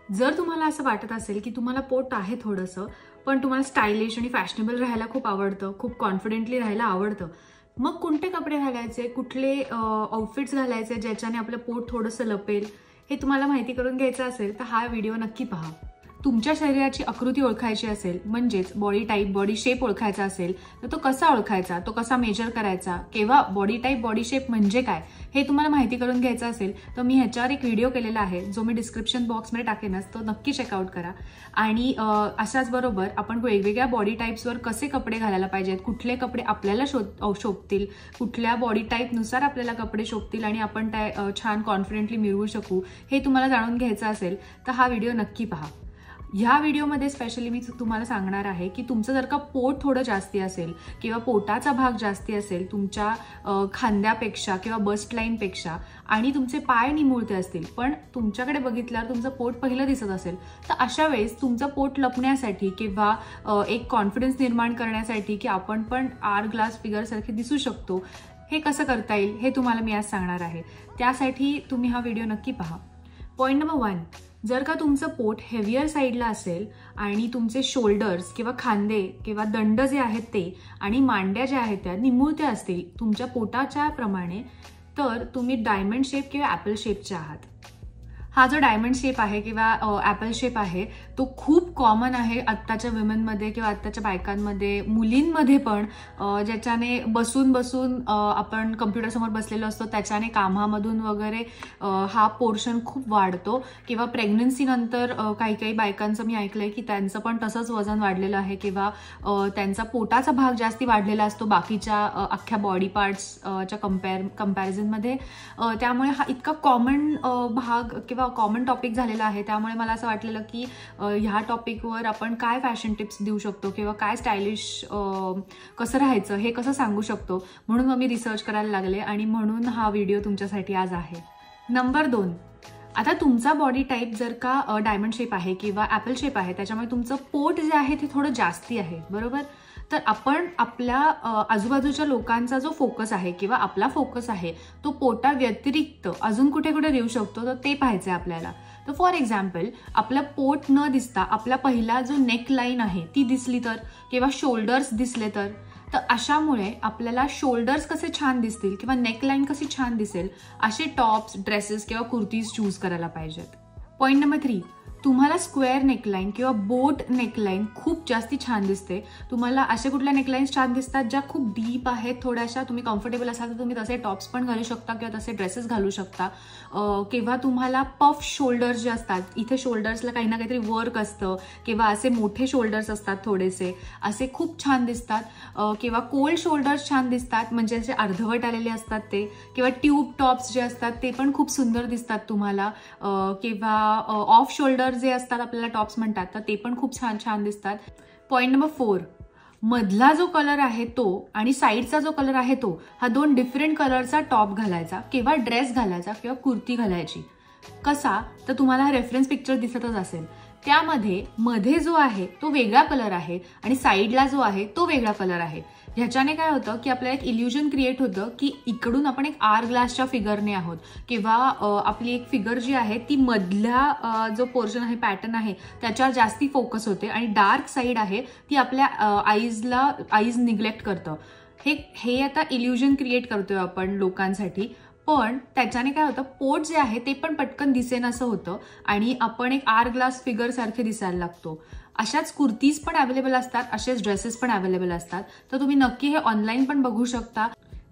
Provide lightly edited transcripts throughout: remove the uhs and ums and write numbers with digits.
जर तुम्हाला असं वाटत असेल की तुम्हाला पोट आहे थोडंसं, पण तुम्हाला स्टायलिश आणि फॅशनेबल राहायला खूप आवडतं, खूप कॉन्फिडेंटली राहायला आवडतं, मग कोणते कपडे घालायचे, कुठले आउटफिट्स घालायचे ज्याच्याने आपलं पोट थोडंसं लपेल, हे तुम्हाला माहिती करून घ्यायचं असेल तर हा व्हिडिओ नक्की पहा. तुमच्या शरीराची आकृती ओळखायची असेल, म्हणजेच बॉडी टाईप, बॉडी शेप ओळखायचा असेल तर तो कसा ओळखायचा, तो कसा मेजर करायचा, किंवा बॉडी टाईप, बॉडी शेप म्हणजे काय हे तुम्हाला माहिती करून घ्यायचं असेल तर मी ह्याच्यावर एक व्हिडिओ केलेला आहे जो मी डिस्क्रिप्शन बॉक्समध्ये टाकेनच, तो नक्की चेकआउट करा. आणि अशाच बरोबर आपण वेगवेगळ्या बॉडी टाईप्सवर कसे कपडे घालायला पाहिजेत, कुठले कपडे आपल्याला शोभतील, कुठल्या बॉडी टाईपनुसार आपल्याला कपडे शोभतील आणि आपण त्या छान कॉन्फिडेंटली मिळवू शकू, हे तुम्हाला जाणून घ्यायचं असेल तर हा व्हिडिओ नक्की पहा. ह्या व्हिडिओमध्ये स्पेशली मी तुम्हाला सांगणार आहे की तुमचं जर का पोट थोडं जास्ती असेल किंवा पोटाचा भाग जास्ती असेल तुमच्या खांद्यापेक्षा किंवा बस्ट लाईनपेक्षा, आणि तुमचे पाय निमुळते असतील पण तुमच्याकडे बघितल्यावर तुमचं पोट पहिलं दिसत असेल, तर अशा वेळेस तुमचं पोट लपण्यासाठी किंवा एक कॉन्फिडन्स निर्माण करण्यासाठी की आपण पण आर ग्लास फिगरसारखे दिसू शकतो, हे कसं करता येईल हे तुम्हाला मी आज सांगणार आहे. त्यासाठी तुम्ही हा व्हिडिओ नक्की पहा. पॉईंट नंबर 1, जर का तुमचं पोट हेवियर साईडला असेल आणि तुमचे शोल्डर्स किंवा खांदे किंवा दंड जे आहेत ते आणि मांड्या ज्या आहेत त्या निमुळत्या असतील तुमच्या पोटाच्या प्रमाणे, तर तुम्ही डायमंड शेप किंवा ॲपल शेपचे आहात. हा जो डायमंड शेप आहे किंवा ॲपल शेप आहे तो खूप कॉमन आहे आत्ताच्या विमेनमध्ये किंवा आत्ताच्या बायकांमध्ये, मुलींमध्ये पण, ज्याच्याने बसून बसून आपण कम्प्युटरसमोर बसलेलो असतो त्याच्याने कामामधून वगैरे हा पोर्शन खूप वाढतो, किंवा प्रेग्नन्सीनंतर काही काही बायकांचं मी ऐकलंय की त्यांचं पण तसंच वजन वाढलेलं आहे किंवा त्यांचा पोटाचा भाग जास्ती वाढलेला असतो बाकीच्या अख्ख्या बॉडी पार्ट्सच्या कम्पॅरिझनमध्ये. त्यामुळे हा इतका कॉमन भाग किंवा कॉमन टॉपिक झालेला आहे. त्यामुळे मला असं वाटलेलं की ह्या टॉपिकवर आपण काय फॅशन टिप्स देऊ शकतो किंवा काय स्टायलिश कसं राहायचं हे कसं सांगू शकतो, म्हणून मग मी रिसर्च करायला लागले आणि म्हणून हा व्हिडिओ तुमच्यासाठी आज आहे. नंबर 2, आता तुमचा बॉडी टाईप जर का डायमंड शेप आहे किंवा ॲपल शेप आहे, त्याच्यामुळे तुमचं पोट जे आहे ते थोडं जास्ती आहे, बरोबर. तर आपण आपल्या आजूबाजूच्या लोकांचा जो फोकस आहे किंवा आपला फोकस आहे तो पोटा व्यतिरिक्त अजून कुठे कुठे देऊ शकतो तर ते पाहायचं आहे आपल्याला. तर फॉर एक्झाम्पल आपलं पोट न दिसता आपला पहिला जो नेक लाईन आहे ती दिसली तर, किंवा शोल्डर्स दिसले तर अशामुळे आपल्याला शोल्डर्स कसे छान दिसतील किंवा नेकलाईन कशी छान दिसेल असे टॉप्स, ड्रेसेस किंवा कुर्तीज चूज करायला पाहिजेत. पॉईंट नंबर 3, तुम्हाला स्क्वेअर नेकलाईन किंवा बोट नेकलाईन खूप जास्ती छान दिसते. तुम्हाला अशा कुठल्या नेकलाईन्स छान दिसतात ज्या खूप डीप आहेत थोड्याशा, तुम्ही कम्फर्टेबल असाल तर तुम्ही तसे टॉप्स पण घालू शकता किंवा तसे ड्रेसेस घालू शकता. किंवा तुम्हाला पफ शोल्डर्स जे असतात, इथे शोल्डर्सला काही ना काहीतरी वर्क असतं किंवा असे मोठे शोल्डर्स असतात थोडेसे, असे खूप छान दिसतात. किंवा कोल्ड शोल्डर्स छान दिसतात, म्हणजे असे अर्धवट आलेले असतात ते, किंवा ट्यूब टॉप्स जे असतात ते पण खूप सुंदर दिसतात तुम्हाला. किंवा ऑफ शोल्डर जे असतात आपल्याला टॉप्स म्हणतात तर ते पण खूप छान छान दिसतात. पॉईंट नंबर 4, मधला जो कलर आहे तो आणि साईडचा जो कलर आहे तो, हा 2 डिफरंट कलरचा टॉप घालायचा किंवा ड्रेस घालायचा किंवा कुर्ती घालायची. कसा, तर तुम्हाला हा रेफरन्स पिक्चर दिसतच असेल. त्यामध्ये मध्ये जो आहे तो वेगळा कलर आहे आणि साईडला जो आहे तो वेगळा कलर आहे. ह्याच्याने काय होतं की आपल्याला एक इल्युजन क्रिएट होतं की इकडून आपण एक आर ग्लासच्या फिगरने आहोत, किंवा आपली एक फिगर जी आहे ती मधल्या जो पोर्शन आहे, पॅटर्न आहे त्याच्यावर जास्ती फोकस होते आणि डार्क साईड आहे ती आपल्या आईज निग्लेक्ट करतं. हे आता इल्युजन क्रिएट करतोय आपण लोकांसाठी. पण त्याच्याने काय होतं, पोट जे आहे ते पण पटकन दिसेन असं होतं आणि आपण एक आर ग्लास फिगर सारखे दिसायला लागतो. अशाच कुर्तीज पण अवेलेबल असतात, असेच ड्रेसेस पण अवेलेबल असतात, तर तुम्ही नक्की हे ऑनलाईन पण बघू शकता.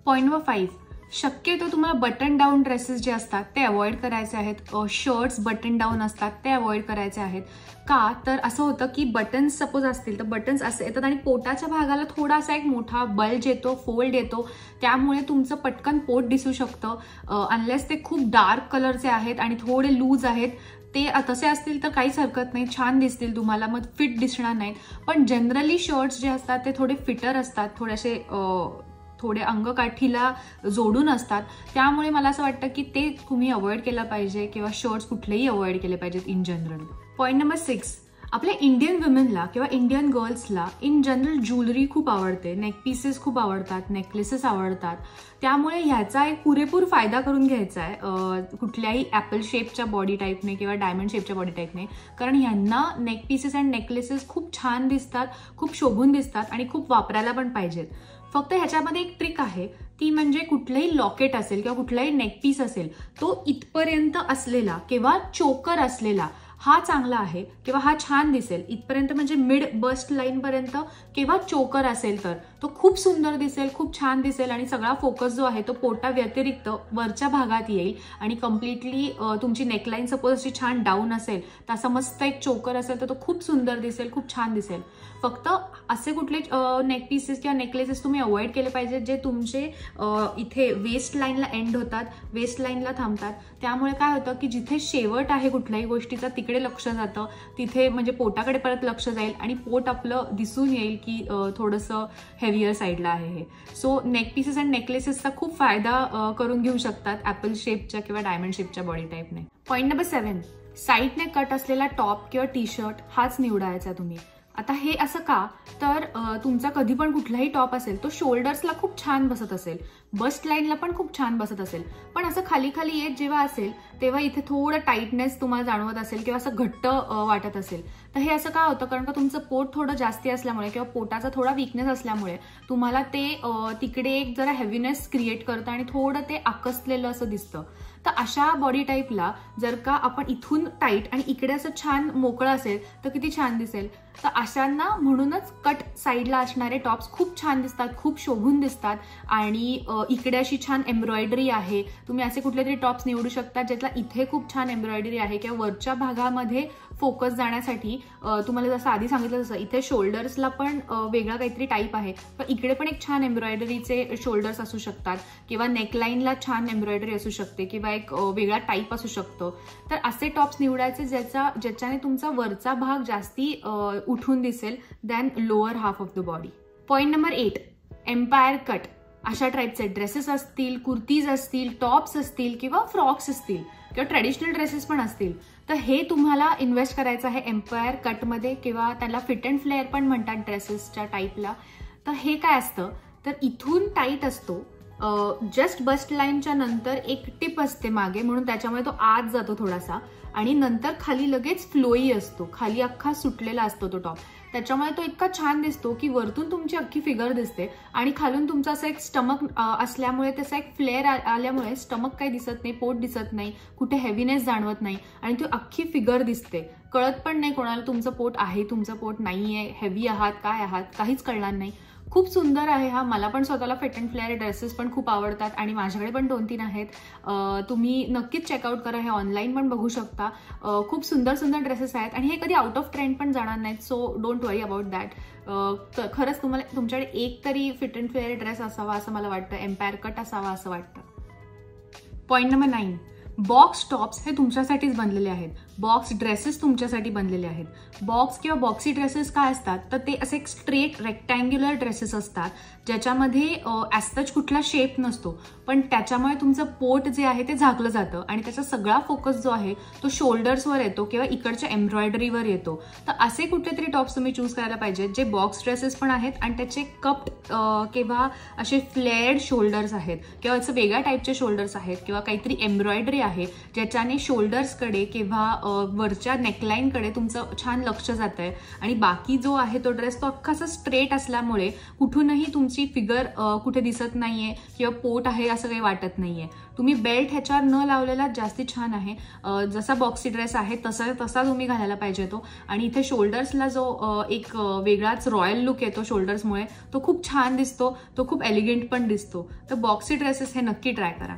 पॉईंट नंबर 5, शक्यतो तुम्हाला बटन डाऊन ड्रेसेस जे असतात ते अवॉइड करायचे आहेत. शर्ट्स बटन डाऊन असतात ते अवॉइड करायचे आहेत. का, तर असं होतं की बटन्स सपोज असतील तर बटन्स असे येतात आणि पोटाच्या भागाला थोडासा एक मोठा बल्ज येतो, फोल्ड येतो, त्यामुळे तुमचं पटकन पोट दिसू शकतं. अनलेस ते खूप डार्क कलरचे आहेत आणि थोडे लूज आहेत, ते तसे असतील तर काहीच हरकत नाही, छान दिसतील तुम्हाला, मग फिट दिसणार नाहीत. पण जनरली शर्ट्स जे असतात ते थोडे फिटर असतात, थोडे अंगकाठीला जोडून असतात, त्यामुळे मला असं वाटतं की ते तुम्ही अवॉइड केलं पाहिजे किंवा शर्ट्स कुठलेही अवॉइड केले पाहिजेत इन जनरल. पॉईंट नंबर 6, आपल्या इंडियन वुमेनला किंवा इंडियन गर्ल्सला इन जनरल ज्वेलरी खूप आवडते, नेक पीसेस खूप आवडतात, नेकलेसेस आवडतात. त्यामुळे ह्याचा एक पुरेपूर फायदा करून घ्यायचा आहे कुठल्याही ॲपल शेपच्या बॉडी टाईपने किंवा डायमंड शेपच्या बॉडी टाईपने. कारण ह्यांना नेक पीसेस अँड नेकलेसेस खूप छान दिसतात, खूप शोभून दिसतात आणि खूप वापरायला पण पाहिजेत. फक्त ह्याच्यामध्ये एक ट्रिक आहे, ती म्हणजे कुठलंही लॉकेट असेल किंवा कुठलाही नेक पीस असेल तो इथपर्यंत असलेला किंवा चोकर असलेला हा चांगला आहे किंवा हा छान दिसेल. इथपर्यंत म्हणजे मिड बस्ट लाईन पर्यंत किंवा चोकर असेल तर तो खूप सुंदर दिसेल, खूप छान दिसेल आणि सगळा फोकस जो आहे तो पोटा व्यतिरिक्त वरच्या भागात येईल आणि कम्प्लिटली तुमची नेकलाईन सपोज अशी छान डाऊन असेल तर असं मस्त एक चोकर असेल तर तो खूप सुंदर दिसेल, खूप छान दिसेल. फक्त असे कुठले नेक पीसेस किंवा नेकलेसेस तुम्ही अवॉइड केले पाहिजेत जे तुमचे इथे वेस्ट लाईनला एंड होतात, वेस्ट लाईनला थांबतात. त्यामुळे काय होतं की जिथे शेवट आहे कुठल्याही गोष्टीचा तिकडे लक्ष जातं, तिथे म्हणजे पोटाकडे परत लक्ष जाईल आणि पोट आपलं दिसून येईल की थोडंसं हेवियर साईडला आहे हे. सो नेक पीसेस अँड नेकलेसेसचा खूप फायदा करून घेऊ शकतात ॲपल शेपच्या किंवा डायमंड शेपच्या बॉडी टाईपने. पॉईंट नंबर 7, साईडने कट असलेला टॉप किंवा टी शर्ट हाच निवडायचा तुम्ही. आता हे असं का, तर तुमचा कधी पण कुठलाही टॉप असेल तो शोल्डर्सला खूप छान बसत असेल, बस्ट लाईनला पण खूप छान बसत असेल, पण असं खाली खाली येत जेव्हा असेल तेव्हा इथे थोडं टाईटनेस तुम्हाला जाणवत असेल किंवा असं घट्ट वाटत असेल. तर हे असं का होतं, कारण का तुमचं पोट थोडं जास्ती असल्यामुळे किंवा पोटाचा थोडा वीकनेस असल्यामुळे तुम्हाला ते तिकडे एक जरा हेवीनेस क्रिएट करतं आणि थोडं ते आकसलेलं असं दिसतं. तर अशा बॉडी टाईपला जर का आपण इथून टाईट आणि इकडे असं छान मोकळं असेल तर किती छान दिसेल. तर अशांना म्हणूनच कट साईडला असणारे टॉप्स खूप छान दिसतात, खूप शोभून दिसतात आणि इकडे अशी छान एम्ब्रॉयडरी आहे. तुम्ही असे कुठले तरी टॉप्स निवडू शकता ज्यातला इथे खूप छान एम्ब्रॉयडरी आहे किंवा वरच्या भागामध्ये फोकस जाण्यासाठी तुम्हाला जसं आधी सांगितलं तसं इथे शोल्डर्सला पण वेगळा काहीतरी टाईप आहे, पण इकडे पण एक छान एम्ब्रॉयडरीचे शोल्डर्स असू शकतात किंवा नेकलाईनला छान एम्ब्रॉयडरी असू शकते किंवा एक वेगळा टाईप असू शकतो. तर असे टॉप्स निवडायचे ज्याच्याने तुमचा वरचा भाग जास्ती उठून दिसेल than lower half of the body. Point number 8, empire cut. अशा टाईपचे ड्रेसेस असतील, कुर्तीज असतील, टॉप्स असतील किंवा फ्रॉक्स असतील किंवा ट्रेडिशनल ड्रेसेस पण असतील तर हे तुम्हाला इन्व्हेस्ट करायचं आहे एम्पायर कटमध्ये किंवा त्याला फिट अँड फ्लेअर पण म्हणतात ड्रेसेसच्या टाईपला. तर हे काय असतं, तर इथून टाईट असतो, जस्ट बस्ट लाईनच्या नंतर एक टिप असते मागे म्हणून त्याच्यामुळे तो आत जातो थोडासा आणि नंतर खाली लगेच फ्लोई असतो, खाली अख्खा सुटलेला असतो तो टॉप. त्याच्यामुळे तो इतका छान दिसतो की वरतून तुमची अख्खी फिगर दिसते आणि खालून तुमचा असं एक स्टमक असल्यामुळे त्याचा एक फ्लेअर आल्यामुळे स्टमक काही दिसत नाही, पोट दिसत नाही, कुठे हेवीनेस जाणवत नाही आणि ती अख्खी फिगर दिसते. कळत पण नाही कोणाला तुमचं पोट आहे, तुमचं पोट नाहीये, हेवी आहात, काय आहात, काहीच कळणार नाही. खूप सुंदर आहे हा. मला पण स्वतःला फिट अँड फ्लेअर ड्रेसेस पण खूप आवडतात आणि माझ्याकडे पण 2-3 आहेत. तुम्ही नक्कीच चेकआउट करा, हे ऑनलाईन पण बघू शकता. खूप सुंदर सुंदर ड्रेसेस आहेत आणि हे कधी आउट ऑफ ट्रेंड पण जाणार नाहीत, so don't worry about that. खरंच तुम्हाला तुमच्याकडे एक तरी फिट अँड फ्लेअर ड्रेस असावा असं मला वाटतं, एम्पायर कट असावा असं वाटतं. पॉईंट नंबर 9, बॉक्स टॉप्स हे तुमच्यासाठीच बनलेले आहेत, बॉक्स ड्रेसेस तुमच्यासाठी बनलेले आहेत. बॉक्स किंवा बॉक्सी ड्रेसेस काय असतात, तर ते असे एक स्ट्रेट रेक्टँग्युलर ड्रेसेस असतात ज्याच्यामध्ये ॲज कुठला शेप नसतो, पण त्याच्यामुळे तुमचं पोट जे आहे ते झाकलं जातं आणि त्याचा सगळा फोकस जो आहे तो शोल्डर्सवर येतो किंवा इकडच्या एम्ब्रॉयडरीवर येतो. तर असे कुठले तरी टॉप्स तुम्ही चूज करायला पाहिजेत जे बॉक्स ड्रेसेस पण आहेत आणि त्याचे कप्ड किंवा असे फ्लेअर्ड शोल्डर्स आहेत किंवा असं वेगळ्या टाईपचे शोल्डर्स आहेत किंवा काहीतरी एम्ब्रॉयडरी आहे ज्याच्याने शोल्डर्सकडे किंवा वरच्या नेकलाईनकडे तुमचं छान लक्ष जात आहे आणि बाकी जो आहे तो ड्रेस तो अख्खा असा स्ट्रेट असल्यामुळे कुठूनही तुमची फिगर कुठे दिसत नाहीये किंवा पोट आहे असं काही वाटत नाहीये. तुम्ही बेल्ट ह्याच्यावर न लावलेला जास्ती छान आहे. जसा बॉक्सी ड्रेस आहे तसा तुम्ही घालायला पाहिजे तो आणि इथे शोल्डर्सला जो एक वेगळाच रॉयल लुक येतो शोल्डर्समुळे तो खूप छान दिसतो, तो खूप एलिगंट पण दिसतो. तर बॉक्सी ड्रेसेस हे नक्की ट्राय करा.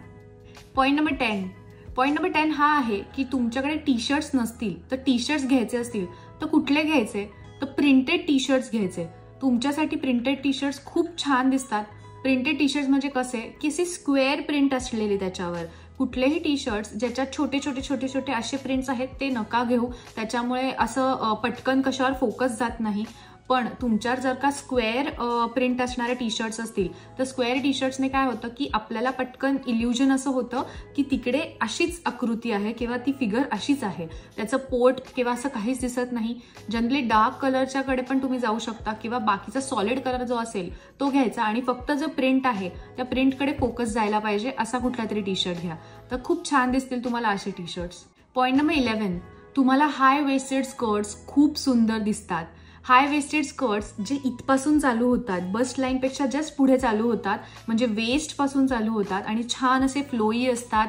पॉईंट नंबर 10 हा आहे की तुमच्याकडे टी शर्ट्स नसतील तर टी शर्ट्स घ्यायचे असतील तर कुठले घ्यायचे, तर प्रिंटेड टी शर्ट्स घ्यायचे. तुमच्यासाठी प्रिंटेड टी शर्ट्स खूप छान दिसतात. प्रिंटेड टी शर्ट्स म्हणजे कसे की अशी स्क्वेअर प्रिंट असलेली त्याच्यावर. कुठलेही टी शर्ट्स ज्याच्यात छोटे छोटे असे प्रिंट्स आहेत ते नका घेऊ, त्याच्यामुळे असं पटकन कशावर फोकस जात नाही. पण तुमच्यावर जर का स्क्वेअर प्रिंट असणारे टी शर्ट्स असतील तर स्क्वेअर टी शर्ट्सने काय होतं की आपल्याला पटकन इल्युजन असं होतं की तिकडे अशीच आकृती आहे किंवा ती फिगर अशीच आहे, त्याचं पोट किंवा असं काहीच दिसत नाही. जनरली डार्क कलरच्याकडे पण तुम्ही जाऊ शकता किंवा बाकीचा सॉलिड कलर जो असेल तो घ्यायचा आणि फक्त जो प्रिंट आहे त्या प्रिंटकडे फोकस जायला पाहिजे असा कुठला तरी टी शर्ट घ्या, तर खूप छान दिसतील तुम्हाला असे टी शर्ट्स. पॉईंट नंबर 11, तुम्हाला हाय वेस्टेड स्कर्ट्स खूप सुंदर दिसतात. हाय वेस्टेड स्कर्ट्स जे इथपासून चालू होतात, बस्ट लाईनपेक्षा जस्ट पुढे चालू होतात, म्हणजे वेस्टपासून चालू होतात आणि छान असे फ्लोई असतात,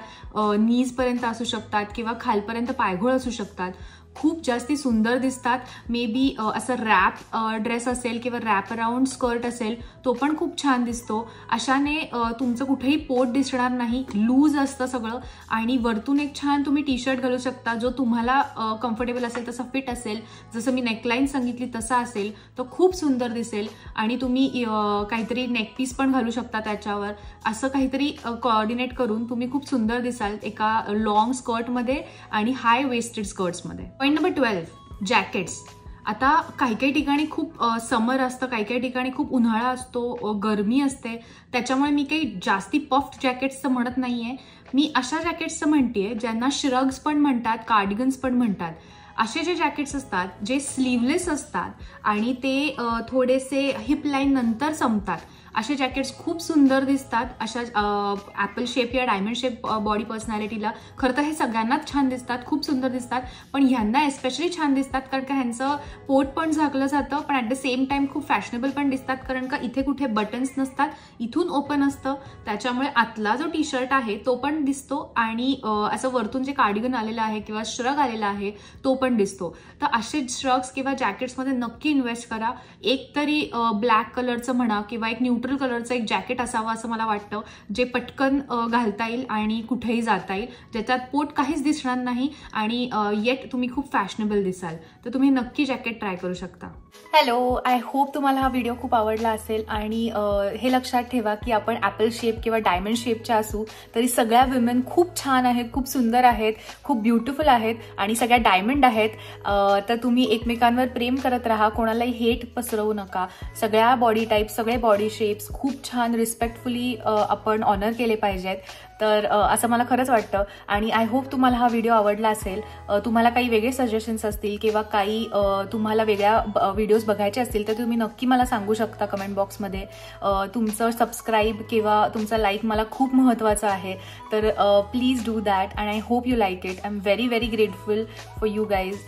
नीजपर्यंत असू शकतात किंवा खालपर्यंत पायघोळ असू शकतात, खूप जास्ती सुंदर दिसतात. मे बी असं रॅप ड्रेस असेल किंवा रॅप अराउंड स्कर्ट असेल तो पण खूप छान दिसतो. अशाने तुमचं कुठेही पोट दिसणार नाही, लूज असतं सगळं आणि वरतून एक छान तुम्ही टी शर्ट घालू शकता जो तुम्हाला कम्फर्टेबल असेल, तसा फिट असेल, जसं मी नेकलाईन सांगितली तसा असेल तर खूप सुंदर दिसेल. आणि तुम्ही काहीतरी नेकपीस पण घालू शकता त्याच्यावर, असं काहीतरी कोऑर्डिनेट करून तुम्ही खूप सुंदर दिसाल एका लॉंग स्कर्टमध्ये आणि हाय वेस्टेड स्कर्ट्समध्ये. Point number 12, jackets. आता काही काही ठिकाणी खूप समर असतं, काही काही ठिकाणी खूप उन्हाळा असतो, गरमी असते, त्याच्यामुळे मी काही जास्ती पफ्ड जॅकेट्सचं म्हणत नाहीये. मी अशा जॅकेट्सचं म्हणतेय ज्यांना श्रग्स पण म्हणतात, कार्डिगन्स पण म्हणतात. असे जे जॅकेट्स असतात जे स्लीवलेस असतात आणि ते थोडेसे हिप लाईन नंतर संपतात, असे जॅकेट्स खूप सुंदर दिसतात. अशा ॲपल शेप या डायमंड शेप बॉडी पर्सनॅलिटीला खरं तर हे सगळ्यांनाच छान दिसतात, खूप सुंदर दिसतात, पण ह्यांना एस्पेशली छान दिसतात कारण का ह्यांचं पोट पण झाकलं जातं, पण ॲट द सेम टाइम खूप फॅशनेबल पण दिसतात कारण का इथे कुठे बटन्स नसतात, इथून ओपन असतं, त्याच्यामुळे आतला जो टी शर्ट आहे तो पण दिसतो आणि असं वरतून जे कार्डिगन आलेलं आहे किंवा श्रग आलेला आहे तो पण दिसतो. तर असे श्रग्स किंवा जॅकेट्समध्ये नक्की इन्व्हेस्ट करा. एक तरी ब्लॅक कलरचं म्हणा किंवा एक न्यूट्रल कलरचं एक जॅकेट असावं असं मला वाटतं, जे पटकन घालता येईल आणि कुठेही जाता येईल, ज्याच्यात पोट काहीच दिसणार नाही आणि येट तुम्ही खूप फॅशनेबल दिसाल. तर तुम्ही नक्की जॅकेट ट्राय करू शकता. हॅलो, आय होप तुम्हाला हा व्हिडिओ खूप आवडला असेल आणि हे लक्षात ठेवा की आपण ॲपल शेप किंवा डायमंड शेपच्या असू तरी सगळ्या विमेन खूप छान आहेत, खूप सुंदर आहेत, खूप ब्युटिफुल आहेत आणि सगळ्या डायमंड आहेत. तर तुम्ही एकमेकांवर प्रेम करत राहा, कोणालाही हेट पसरवू नका. सगळ्या बॉडी टाईप, सगळे बॉडी शेप्स खूप छान रिस्पेक्टफुली आपण ऑनर केले पाहिजेत. तर असं मला खरंच वाटतं आणि आय होप तुम्हाला हा व्हिडिओ आवडला असेल. तुम्हाला काही वेगळे सजेशन्स असतील किंवा काही तुम्हाला वेगळ्या व्हिडिओज बघायचे असतील तर तुम्ही नक्की मला सांगू शकता कमेंट बॉक्समध्ये. तुमचं सबस्क्राईब किंवा तुमचा लाईक मला खूप महत्त्वाचं आहे, तर please do that and I hope you like it. I am very very grateful for you guys.